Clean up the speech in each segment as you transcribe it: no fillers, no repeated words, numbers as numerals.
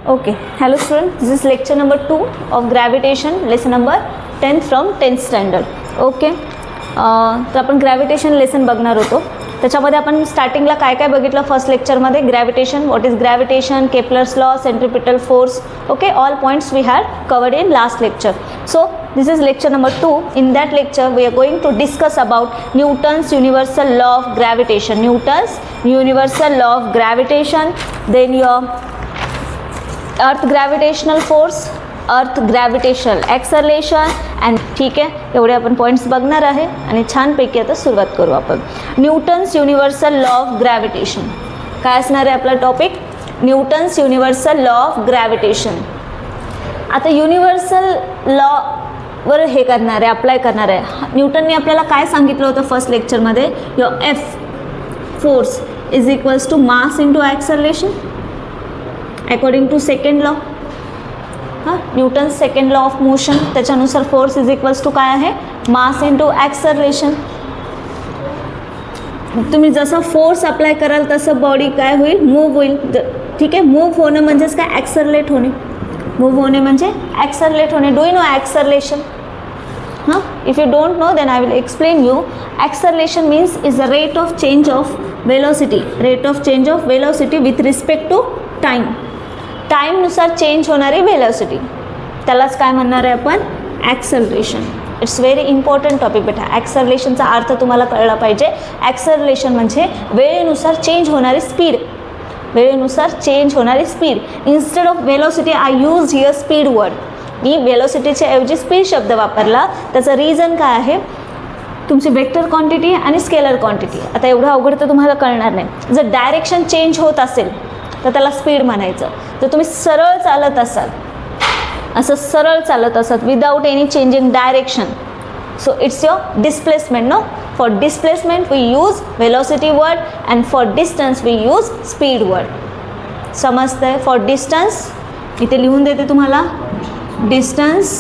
Okay, hello student, this is lecture number 2 of gravitation, lesson number 10 from 10th standard. Okay, तर आपण gravitation lesson बघणार होतो. त्याच्यामध्ये आपण स्टार्टिंगला काय काय बघितलं फर्स्ट लेक्चरमध्ये, gravitation, what is gravitation, Kepler's law, centripetal force. Okay, all points we had covered in लास्ट lecture. So this is lecture number 2. In that lecture we are going to discuss about Newton's universal law of gravitation. Newton's universal law of gravitation, then your अर्थ gravitational force, earth gravitational acceleration and. ठीक आहे, एवढे आपण points बघणार आहे आणि छानपैकी आता सुरुवात करू आपण. Newton's universal law of gravitation काय असणार आहे आपला topic? Newton's universal law of gravitation. आता युनिव्हर्सल लॉवर हे करणार आहे, अप्लाय करणार आहे. न्यूटनने आपल्याला काय सांगितलं होतं फर्स्ट लेक्चरमध्ये? Your F force is equals to mass into acceleration according to second law. हां, Newton's second law of motion, त्याच्यानुसार फोर्स इज इक्वल्स टू काय आहे? Mass into acceleration. तुम्ही जसं फोर्स अप्लाय कराल तसं बॉडी काय होईल? मूव्ह होईल. ठीक आहे, मूव्ह होणं म्हणजेच काय? ॲक्सलरेट होणे. मूव्ह होणे म्हणजे ॲक्सलरेट होणे. Do you know acceleration? हां, if you don't know then I will explain you. Acceleration means is the rate of change of velocity, rate of change of velocity with respect to time. टाईमनुसार change होणारी velocity, त्यालाच काय म्हणणार आहे आपण? Acceleration. It's very important topic बेटा. ॲक्सलरेशनचा अर्थ तुम्हाला कळला पाहिजे. ॲक्सलरेशन म्हणजे वेळेनुसार चेंज होणारी स्पीड, वेळेनुसार चेंज होणारी speed. Instead of velocity I use here speed word. मी वेलोसिटीच्या ऐवजी स्पीड शब्द वापरला. त्याचं रिझन काय आहे? तुमची वेक्टर क्वांटिटी आणि स्केलर क्वांटिटी. आता एवढं अवघड तर तुम्हाला कळणार नाही. जर डायरेक्शन चेंज होत असेल तर त्याला स्पीड म्हणायचं. जर तुम्ही सरळ चालत असाल, असं सरळ चालत असाल without any changing direction, so it's your displacement. No, for displacement we use velocity word and for distance we use speed word. समजतंय? फॉर डिस्टन्स इथे लिहून देते तुम्हाला. Distance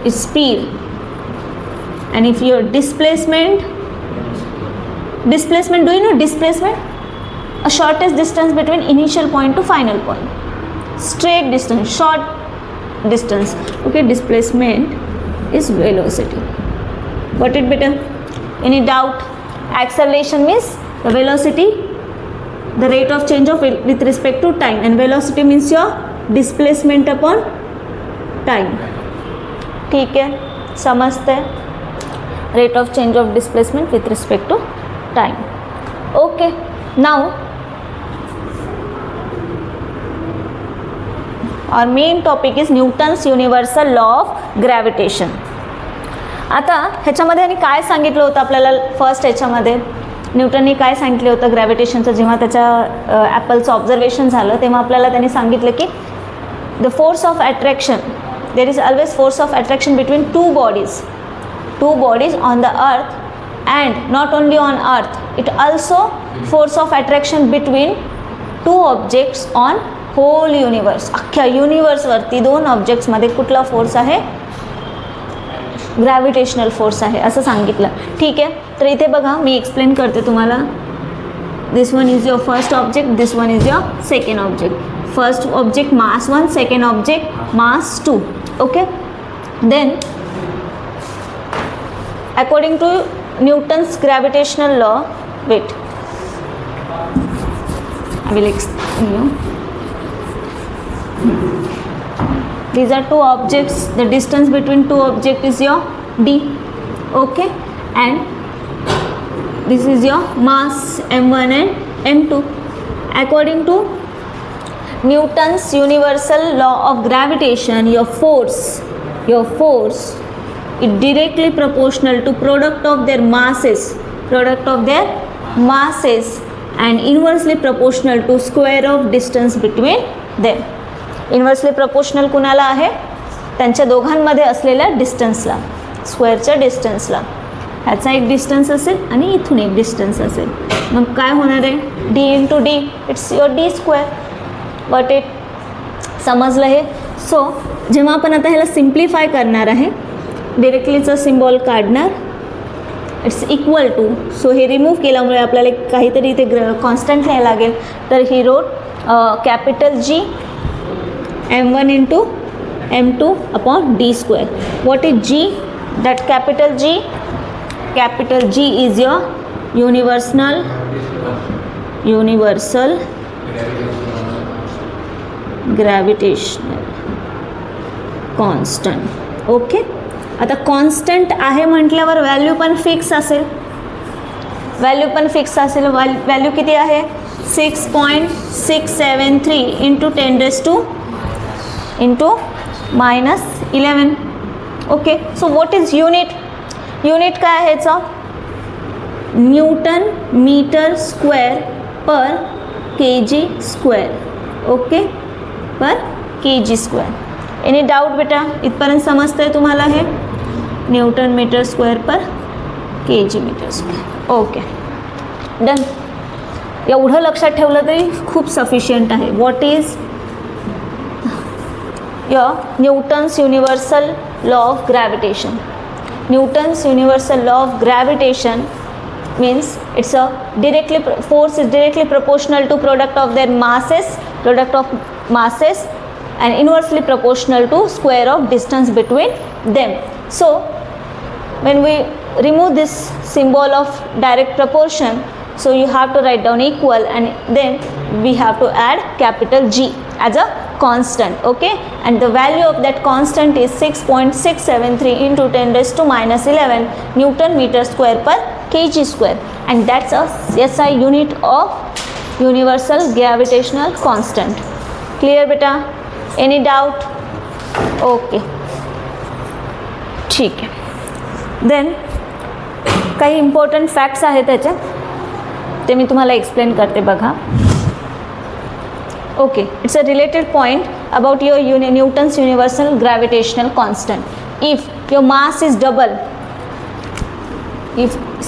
is speed and if your displacement, displacement, do you know displacement? A shortest distance between initial point to final point. Straight distance, short distance. Okay, displacement is velocity. Got it better? Any doubt? Acceleration means the velocity, the rate of change of with respect to time, and velocity means your displacement upon time. ठीक है, समझते हैं? Rate of change of displacement with respect to time. Okay, now our main topic is Newton's universal law of gravitation. आता ह्याच्यामध्ये आणि काय सांगितलं होतं आपल्याला फर्स्ट ह्याच्यामध्ये? न्यूटनने काय सांगितलं होतं ग्रॅव्हिटेशनचं? जेव्हा त्याच्या ॲपलचं ऑब्झर्वेशन झालं तेव्हा आपल्याला त्यांनी सांगितलं की the force of attraction, there is always force of attraction between two bodies on the earth and not only on earth, it also force of attraction between two objects on whole universe. अख्ख्या युनिवर्सवरती दोन ऑब्जेक्ट्समध्ये कुठला force आहे? Gravitational force आहे असं सांगितलं. ठीक आहे, तर इथे बघा मी एक्सप्लेन करते तुम्हाला. This one is your first object, this one is your second object. First object mass 1, second object mass 2. Okay, then according to Newton's gravitational law, wait I will explain you. These are two objects. The distance between two objects is your d. Okay, and this is your mass m1 and m2. According to Newton's universal law of gravitation, your force is directly proportional to product of their masses and inversely proportional to square of distance between them. Inversely proportional कुणाला आहे? त्यांच्या दोघांमध्ये असलेल्या डिस्टन्सला, स्क्वेअरच्या डिस्टन्सला. ह्याचा एक distance असेल आणि इथून एक डिस्टन्स असेल. मग काय होणार आहे? D into D, it's your D square. But it समजलं हे? सो जेव्हा आपण आता ह्याला सिम्प्लिफाय करणार आहे, डिरेक्टलीचं सिम्बॉल काढणार, इट्स इक्वल टू. सो हे रिमूव्ह केल्यामुळे आपल्याला काहीतरी इथे कॉन्स्टंट लिहायला लागेल. तर ही रोट capital G m1 into m2 upon d square. What is g? That capital G is your universal gravitational constant. Okay, आता कॉन्स्टंट आहे म्हटल्यावर व्हॅल्यू पण फिक्स असेल. व्हॅल्यू किती आहे? 6.673 into 10⁻11. Okay, so what is unit? Unit काय आहे ह्याचं? Newton meter square per kg square. Okay, per kg square. Any doubt बेटा? इथपर्यंत समजतंय तुम्हाला हे? Newton meter square per kg meter square. Okay, done. एवढं लक्षात ठेवलं तरी खूप सफिशियंट आहे. What is your Newton's universal law of gravitation? Newton's universal law of gravitation means it's a force is directly proportional to product of masses and inversely proportional to square of distance between them. So when we remove this symbol of direct proportion, so you have to write down equal and then we have to add capital G as a constant. Okay, and the value of that constant is 6.673 into 10⁻11 Newton meter square per kg square, and that's a SI unit of universal gravitational constant. Clear beta? Any doubt? Okay, ठीक आहे. Then काही important facts आहेत त्याचे, ते मी तुम्हाला explain करते बघा. Okay, it's a related point about your Newton's universal gravitational constant. If your mass is double,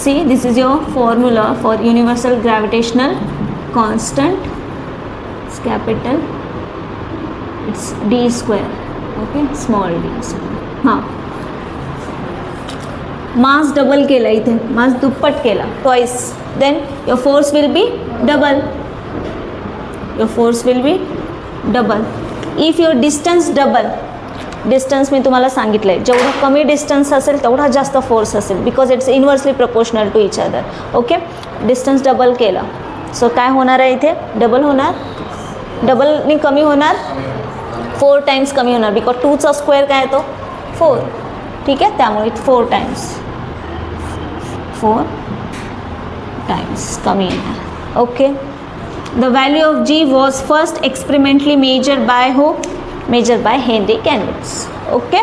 see this is your formula for universal gravitational constant. It's capital, it's d square. Okay, small d square. हाँ, mass double केला इथे, mass दुप्पट केला twice, then your force will be double. If your distance double, distance मी तुम्हाला सांगितलं आहे, जेवढं कमी डिस्टन्स असेल तेवढा जास्त फोर्स असेल, because it's inversely proportional to each other. Okay, distance double केलं, सो काय होणार आहे इथे? डबल होणार, डबलनी कमी होणार, 4 टाइम्स कमी होणार, बिकॉज 2चा स्क्वेअर काय येतो? 4. ठीक आहे, त्यामुळे 4 टाइम्स कमी येणार. Okay, the value of G was first experimentally measured by who? Measured by Henry Canitz. Okay,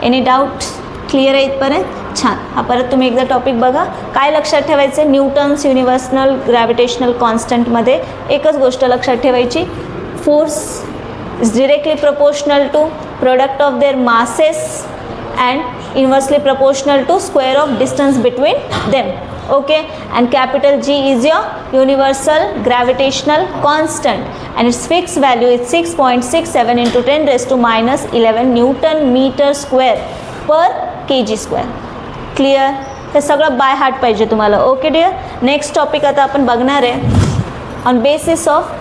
any doubt? Clear आहे इथपर्यंत? छान. हा परत तुम्ही एकदा टॉपिक बघा. काय लक्षात ठेवायचं? न्यूटन्स युनिव्हर्सल ग्रॅव्हिटेशनल कॉन्स्टंटमध्ये एकच गोष्ट लक्षात ठेवायची, force is directly proportional to product of their masses and inversely proportional to square of distance between them. Okay, and capital G is your universal gravitational constant and its fixed value is 6.67 into 10⁻11 Newton meter square per kg square. Clear? हे सगळं by heart पाहिजे तुम्हाला. Okay dear, next topic आता आपण बघणार आहे. On basis of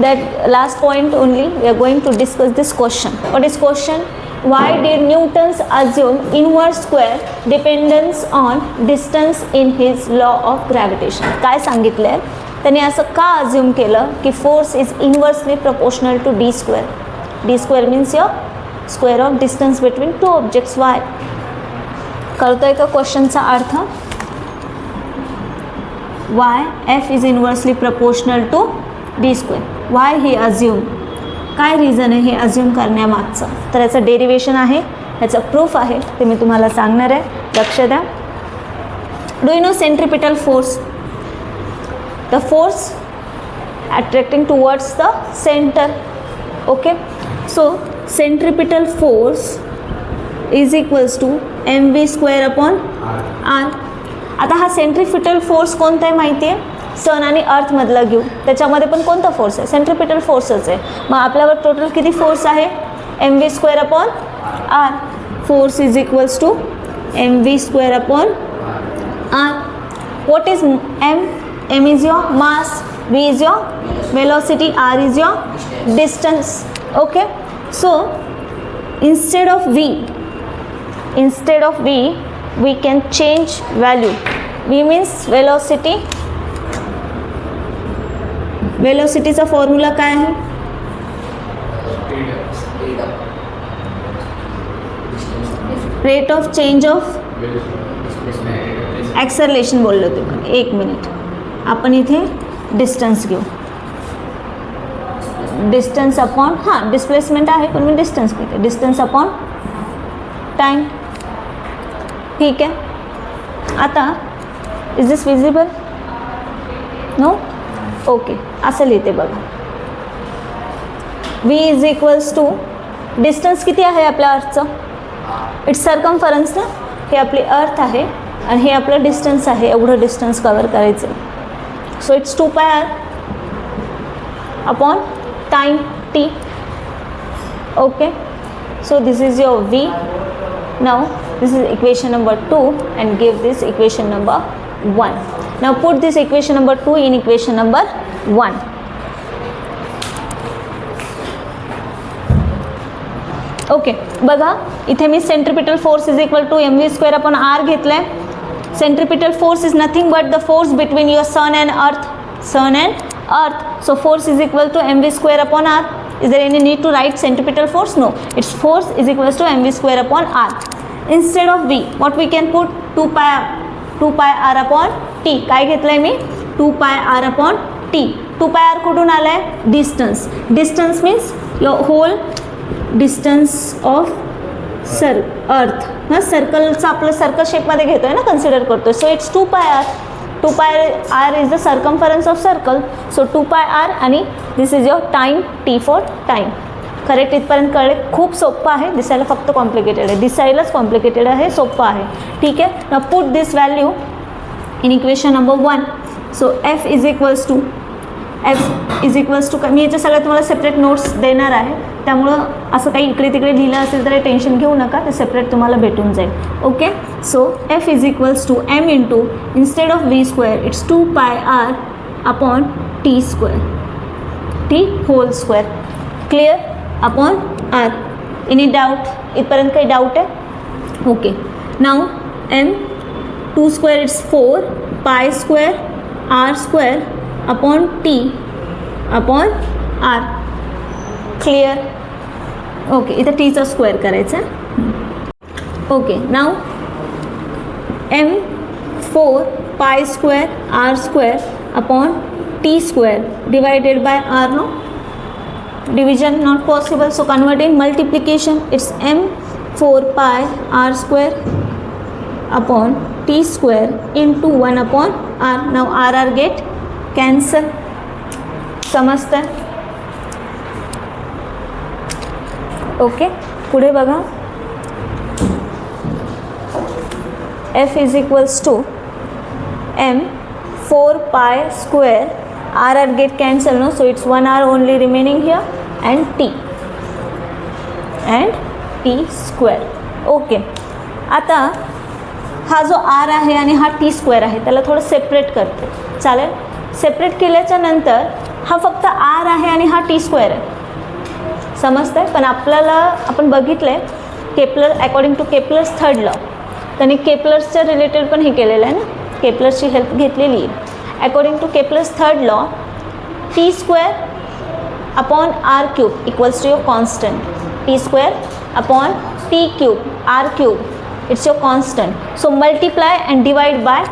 that last point only we are going to discuss this question. What is question? Why did Newton assume inverse square dependence on distance in his law of gravitation? काय सांगितलंय त्यांनी? असं का assume केलं की force is inversely proportional to D square? D square means your square of distance between two objects. Why? कळतोय का क्वेश्चनचा अर्थ? Why F is inversely proportional to D square? Why ही अज्युम? काय रिझन आहे हे अज्युम करण्यामागचं? तर याचं डेरिवेशन आहे, ह्याचं प्रूफ आहे, ते मी तुम्हाला सांगणार आहे. लक्ष द्या. Do you know centripetal force? The force attracting towards the centre. Okay, so centripetal force is equals to mv² upon r. आता हा सेंट्रिपिटल फोर्स कोणता आहे माहिती आहे? सन आणि अर्थमधला घेऊ, त्याच्यामध्ये पण कोणता फोर्स आहे? सेंट्रिपिटल फोर्सच आहे. मग आपल्यावर टोटल किती फोर्स आहे? mv² upon r. Force is equals to mv² upon r. What is m? m is your mass, v is your velocity, r is your distance. Okay, So instead of v we can change value. V means velocity. वेलोसिटीचा formula काय आहे? Rate of change of acceleration बोललो तुम्ही. एक minute, आपण इथे distance घेऊ. Distance upon displacement आहे पण मी डिस्टन्स घेते. Distance upon time. ठीक आहे. आता is this visible? No. Okay, असं लिहिते बघा. v is equals to distance किती आहे आपल्या अर्थचं? इट्स सर्कम्फरन्स ना. हे आपली अर्थ आहे आणि हे आपलं डिस्टन्स आहे. एवढं डिस्टन्स कवर करायचं. So it's 2πr upon time t. Okay, so this is your v. Now this is equation number 2 and give this equation number 1. Now put this equation number 2 in equation number 1. Okay, बघा इथे मी centripetal force is equal to mv² upon r घेतलंय. Centripetal force is nothing but the force between your sun and earth. So force is equal to mv² upon r. Is there any need to write centripetal force? No. Its force is equals to mv² upon r. Instead of v, what we can put? 2πr upon t. काय घेतलंय मी? 2πr upon t. 2πr कुठून आलाय? Distance. Distance means your whole distance of earth. हां, सर्कलचं आपलं circle शेपमध्ये घेतोय ना, consider करतोय. So it's 2πr. 2πr is the circumference of circle. So 2πr आणि this is your time t for time. Correct? इथपर्यंत कळले? खूप सोपं आहे. दिसायला फक्त कॉम्प्लिकेटेड आहे. दिसायलाच कॉम्प्लिकेटेड आहे, सोपं आहे. ठीक आहे. Now put this value in equation number 1. So f is equals to मी याच्या सगळ्या तुम्हाला सेपरेट नोट्स देणार आहे. त्यामुळं असं काही इकडे तिकडे लिहिलं असेल तर टेन्शन घेऊ नका, ते सेपरेट तुम्हाला भेटून जाईल. Okay, so f is equals to m into instead of v² it's 2πr upon t² t whole square. Clear? Upon r. Any doubt? इथपर्यंत काही डाऊट आहे? Okay. Now m 2² it's 4 π² r² upon t upon r. Clear? Okay, इथं टीचा square करायचा. Okay, now m 4 π² r² upon t² divided by r. No, division not possible, so convert in multiplication. It's m 4 pi r² upon t² into 1 upon r. Now r get cancel. समजतं? Okay, पुढे बघा. f is equals to m 4 π² r get cancel. No, so it's 1 r only remaining here and t². Okay, आता हा जो r आहे आणि हा t² आहे त्याला थोडं सेपरेट करते. चालेल? सेपरेट केल्याच्या नंतर हा फक्त r आहे आणि हा t² आहे. समजतंय? पण आपल्याला आपण बघितलंय Kepler according to Kepler's third law, त्यांनी केपलर्सच्या रिलेटेड पण हे केलेलं आहे ना, केपलर्सची हेल्प घेतलेली आहे. According to Kepler's third law t² upon r³ equals to your constant. t² upon t³ r³ it's your constant. So multiply and divide by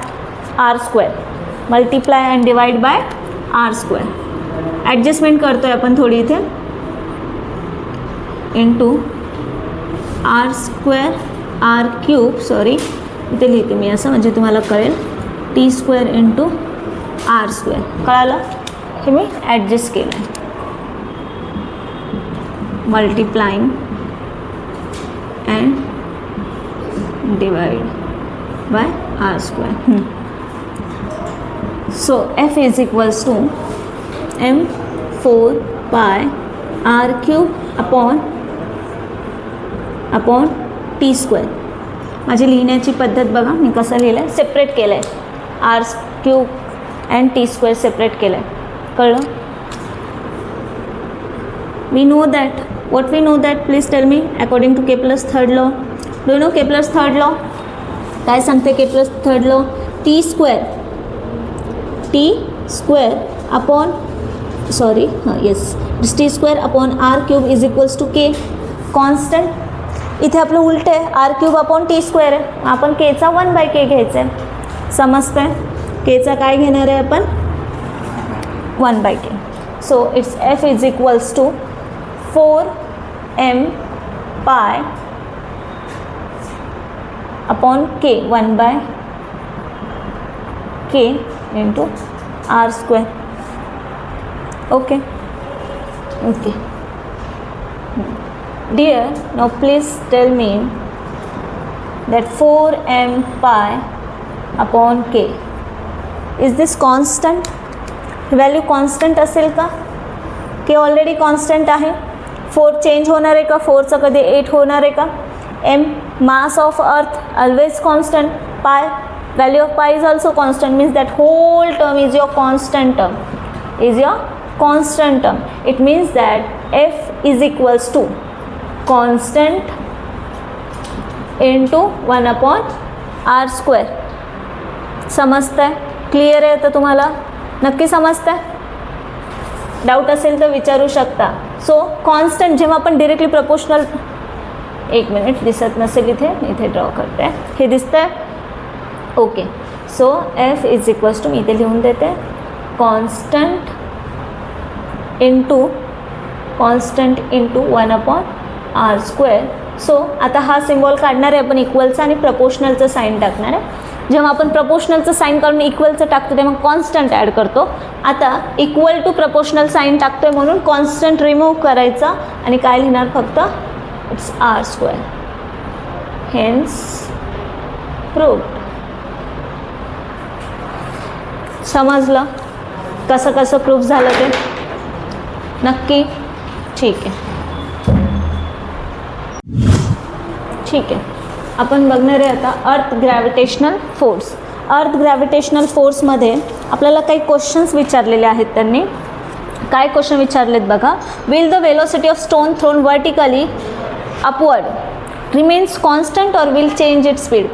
r². Multiply and divide by r². Adjustment करतोय आपण थोडी इथे. Into r² r³ sorry इथे लिहिते मी असं म्हणजे तुम्हाला कळेल. t² into r². कळालं? हे मी ॲडजस्ट केलं आहे. Multiplying and divide by r². So f is equals to m 4 pi r³ upon t². माझी लिहिण्याची पद्धत बघा, मी कसं लिहिलं आहे. सेपरेट केलं आहे. r³ अँड t² सेपरेट केलं आहे. कळलं? We know that What we know that? Please tell me according to Kepler's third law. Do you know Kepler's third law? काय सांगते Kepler's third law? T square upon T square upon r cube is equals to k. Constant इथे आपलं उलट आहे, R cube upon T square आहे, आपण केचा 1/k घ्यायचा आहे. समजतंय? केचा काय घेणार आहे आपण? 1/k. So it's F is equals to 4m pi upon k 1/k into R square. Okay. Dear, now please tell me that 4m pi upon k, is this constant? Value constant असेल का? k already constant आहे. 4 change होणार आहे का? 4चं कधी 8 होणार आहे का? m mass of earth always constant. pi value of pi is also constant, means that whole term is your constant term. It means that f is equals to constant into 1 upon r square. समजतंय? Clear आहे? तर तुम्हाला नक्की समजतंय? Doubt असेल तर विचारू शकता. सो कॉन्स्टंट जेव्हा आपण डिरेक्टली प्रपोर्शनल, एक मिनिट दिसत नसेल इथे ड्रॉ करते. हे दिसतंय? Okay. So F is equals to, मी इथे लिहून देते, constant into 1 upon R square. So आता हा सिम्बॉल काढणार आहे आपण इक्वलचा आणि प्रपोर्शनलचं साईन टाकणार आहे. जेव्हा आपण प्रपोर्शनलचं साईन काढून इक्वलचं टाकतो तेव्हा कॉन्स्टंट ॲड करतो. आता इक्वल टू प्रपोर्शनल साईन टाकतोय म्हणून कॉन्स्टंट रिमूव्ह करायचा आणि काय लिहिणार? फक्त it's R square. Hence proved. समजलं कसं कसं प्रूव्ह झालं ते? नक्की? ठीक आहे. आपण बघणार आहे आता अर्थ ग्रॅव्हिटेशनल फोर्स. अर्थ ग्रॅव्हिटेशनल फोर्समध्ये आपल्याला काही क्वेश्चन्स विचारलेले आहेत. त्यांनी काय क्वेश्चन विचारलेत बघा. Will the velocity of stone thrown vertically upward remains constant और विल चेंज इट स्पीड.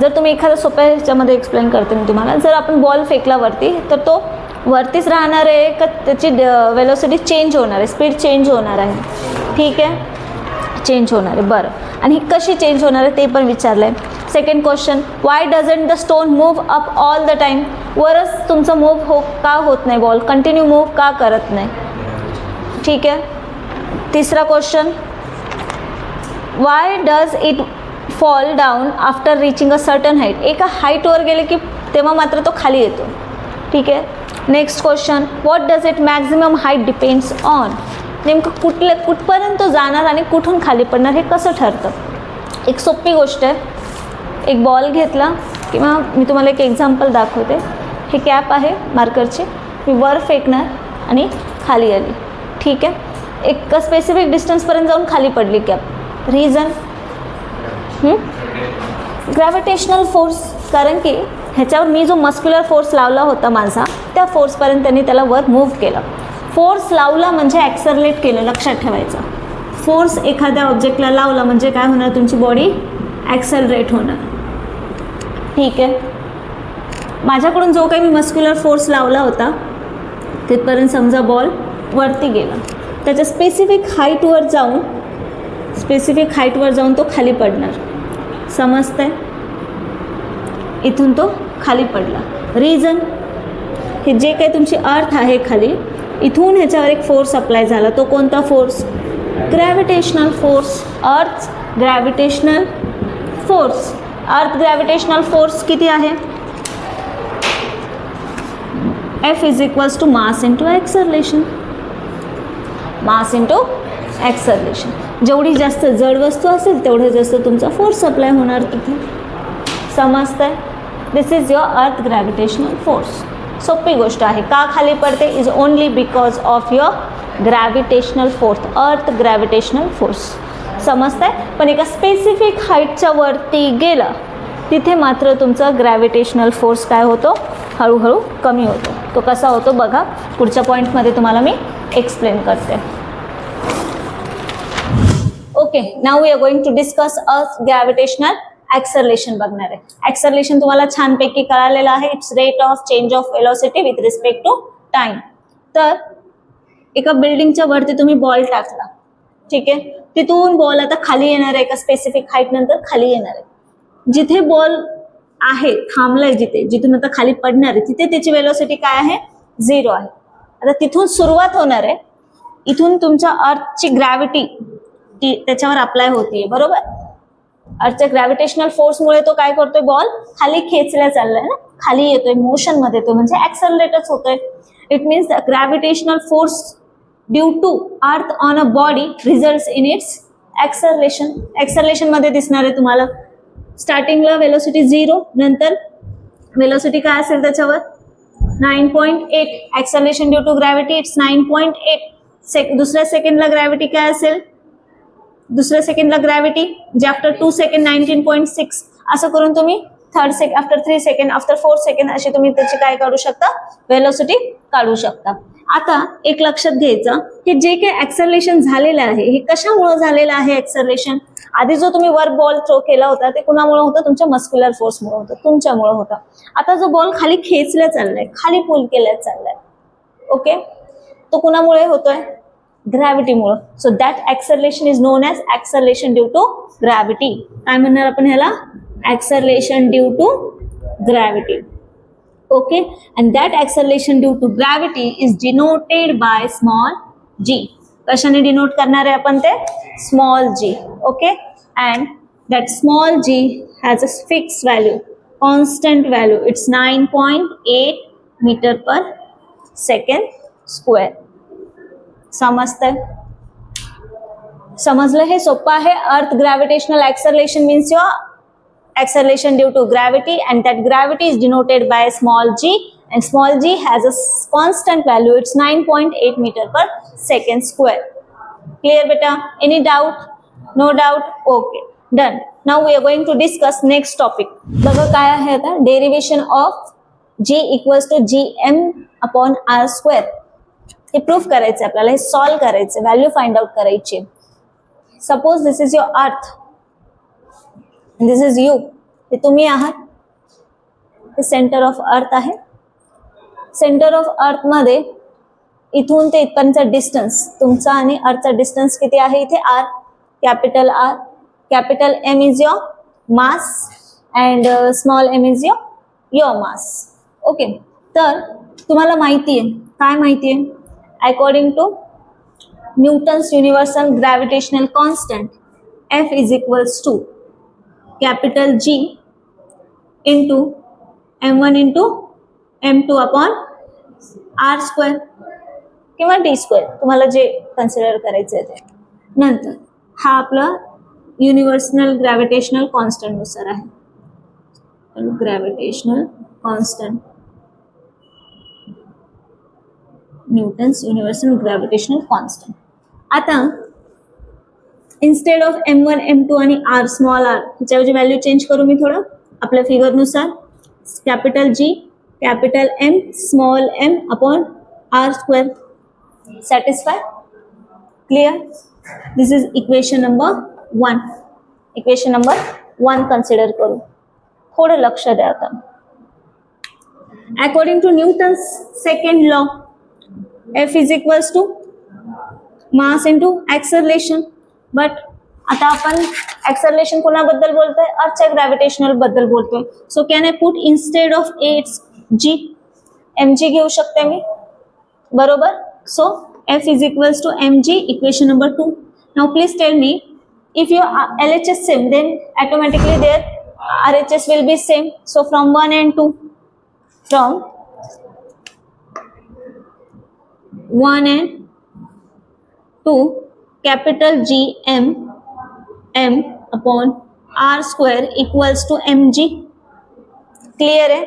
जर तुम्ही एखाद्या सोप्या ह्याच्यामध्ये एक्सप्लेन करते मी तुम्हाला. जर आपण बॉल फेकला वरती तर तो वरतीच राहणार आहे का त्याची वेलोसिटी चेंज होणार आहे, स्पीड चेंज होणार आहे? ठीक आहे, चेंज होणार आहे. बरं, आणि कशी चेंज होणार आहे ते पण विचारलं आहे. Second question, Y doesn't the stone move up all the time. वरच तुमचं मूव्ह का होत नाही, बॉल कंटिन्यू मूव्ह का करत नाही? ठीक आहे. तिसरा question, Y does it fall down after reaching a certain height. एका हाईटवर गेले की तेव्हा मात्र तो खाली येतो. ठीक आहे. Next question, what does it maximum height depends on. नेमकं कुठपर्यंत जाणार आणि कुठून खाली पडणार हे कसं ठरतं? एक सोपी गोष्ट आहे. एक बॉल घेतला किंवा मी तुम्हाला एक एक्झाम्पल दाखवते. हे कॅप आहे मार्करची, मी वर फेकणार आणि खाली आली. ठीक आहे. एक स्पेसिफिक डिस्टन्सपर्यंत जाऊन खाली पडली कॅप. Reason gravitational force. कारण की ह्याच्यावर मी जो मस्क्युलर फोर्स लावला होता माझा, त्या फोर्सपर्यंत त्यांनी त्याला वर मूव्ह केलं. फोर्स लावला म्हणजे ॲक्सलरेट केलं, लक्षात ठेवायचं. फोर्स एखाद्या ऑब्जेक्टला लावला म्हणजे काय होणार? तुमची बॉडी ॲक्सलरेट होणार. ठीक आहे. माझ्याकडून जो काही मी मस्क्युलर फोर्स लावला होता तिथपर्यंत समजा बॉल वरती गेला, त्याच्या स्पेसिफिक हाईटवर जाऊन तो खाली पडणार. समजतंय? इथून तो खाली पडला. रिझन, हे जे काही तुमची अर्थ आहे खाली, इथून ह्याच्यावर एक फोर्स अप्लाय झाला. तो कोणता force? Gravitational force. Earth gravitational force. Earth gravitational force किती आहे? F is equals to mass into acceleration. Mass into acceleration. जेवढी जास्त जड वस्तू असेल तेवढं जास्त तुमचा फोर्स अप्लाय होणार तिथे. समजतंय? दिस इज युअर अर्थ ग्रॅव्हिटेशनल फोर्स. सोपी गोष्ट आहे. का खाली पडते? Is only because of your gravitational force, earth gravitational force. समजतंय? पण एका स्पेसिफिक हाईटच्या वरती गेला तिथे मात्र तुमचा ग्रॅव्हिटेशनल फोर्स काय होतो? हळूहळू कमी होतो. तो कसा होतो बघा, पुढच्या पॉईंटमध्ये तुम्हाला मी एक्सप्लेन करते. Okay, now we are going to discuss earth gravitational acceleration बघणार आहे. ऍक्सलरेशन तुम्हाला छानपैकी कळालेलं आहे. It's rate of change of velocity with respect to time. तर एका बिल्डिंगच्या वरती तुम्ही बॉल टाकला, ठीक आहे, तिथून बॉल आता खाली येणार आहे, एका स्पेसिफिक हाईट नंतर खाली येणार आहे. जिथे बॉल आहे थांबलाय, जिथून आता खाली पडणार आहे तिथे त्याची वेलोसिटी काय आहे, 0 आहे. आता तिथून सुरुवात होणार आहे, इथून तुमच्या अर्थची ग्रॅव्हिटी त्याच्यावर अप्लाय होतीये, बरोबर. अर्थच्या ग्रॅव्हिटेशनल फोर्समुळे तो काय करतोय, बॉल खाली खेचला चाललाय ना, खाली येतोय, मोशन मध्ये येतोय, म्हणजे ऍक्सलरेटच होतोय. It means the gravitational force due to earth on a body results in its acceleration. Acceleration मध्ये दिसणार आहे तुम्हाला स्टार्टिंगला वेलोसिटी 0, नंतर वेलोसिटी काय असेल त्याच्यावर 9.8. Acceleration due to gravity it's 9.8. दुसऱ्या सेकंडला ग्रॅव्हिटी काय असेल, दुसऱ्या सेकंडला ग्रॅव्हिटी जे आफ्टर 2 सेकंड 19.6. असं करून तुम्ही third second, after 3 second, after 4 second अशी तुम्ही त्याची काय काढू शकता, वेलोसिटी काढू शकता. आता एक लक्षात घ्यायचं की जे काही ऍक्सलरेशन झालेलं आहे हे कशामुळे झालेलं आहे. ऍक्सलरेशन आधी जो तुम्ही वर बॉल थ्रो केला होता ते कुणामुळे होतं, तुमच्या मस्क्युलर फोर्समुळे होतं, तुमच्यामुळे होता. आता जो बॉल खाली खेचला चाललाय, खाली पुल केला चाललाय, ओके, तो कुणामुळे होतोय, ग्रॅव्हिटीमुळे. So that acceleration is known as acceleration due to gravity. काय म्हणणार आपण ह्याला, acceleration due to gravity. Okay, and that acceleration due to gravity is denoted by small g. कशाने डिनोट करणार आहे आपण ते, small g. Okay, and that small g has a fix value, constant value. It's 9.8 meter per second square. समजतंय, समजलं, हे सोपं आहे. Earth gravitational acceleration means your acceleration due to gravity, and that gravity is denoted by small g, and small g has a constant value. It's 9.8 meter per second square. Clear beta? Any doubt? No doubt? Okay, done. Now we are going to discuss next topic. बघा काय आहे आता, derivation of g equals to gm upon r square. हे proof करायचं आपल्याला, हे solve करायचं, value find out करायची. सपोज दिस इज युअर अर्थ, दिस इज यू, हे तुम्ही आहात, हे सेंटर ऑफ अर्थ आहे. सेंटर ऑफ अर्थ मध्ये इथून ते इथपर्यंतचा डिस्टन्स तुमचा आणि अर्थचा डिस्टन्स किती आहे, इथे r, capital R, capital M is your mass and small m is your mass. Okay, तर तुम्हाला माहिती आहे, काय माहिती आहे, according to Newton's universal gravitational constant F is equals to capital G into m1 into m2 upon r square किंवा d square, तुम्हाला जे कन्सिडर करायचं आहे ते. नंतर हा आपला युनिव्हर्सल ग्रॅव्हिटेशनल कॉन्स्टंट नुसार आहे, gravitational constant, Newton's universal gravitational constant. आता इन्स्टेड ऑफ m1 m2 आणि r स्मॉल r ह्याच्याऐवजी व्हॅल्यू चेंज करू मी थोडं आपल्या फिगरनुसार. Capital G, capital M, small m upon r square. Satisfy? Clear? This is equation number 1. Equation number 1 consider करू. थोडं लक्ष द्या आता. According to Newton's second law, F is equals to mass into acceleration. But आता आपण acceleration कोणाबद्दल बोलतोय, अर्थच्या gravitational बद्दल बोलतोय. So can I put instead of its g, mg घेऊ शकते मी, बरोबर. So F is equals to mg, equation number 2. Now please tell me, if your LHS same, then automatically their RHS will be same. So from 1 and 2, from 1 and 2, capital G m upon r square equals to mg. Clear आहे?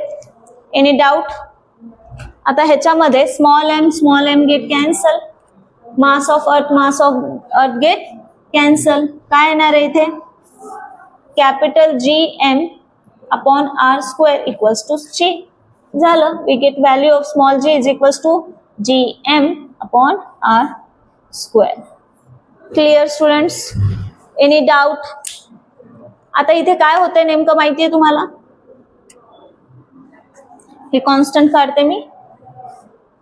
Any doubt? आता ह्याच्यामध्ये small m get cancel, mass of earth get cancel. काय येणार आहे इथे, capital G m upon r square equals to g. झालं, we get value of small g is equals to g m upon r square. Clear students? Any doubt? आता इथे काय होतंय नेमकं माहितीये तुम्हाला? हे कॉन्स्टंट काढते मी.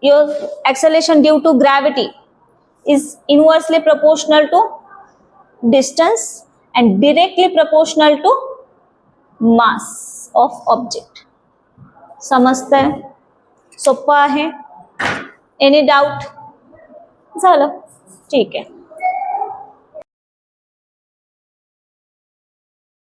Your acceleration due to gravity is inversely proportional to distance and directly proportional to mass of object. समजतंय? सोपं आहे. Any doubt? झालं. ठीक आहे.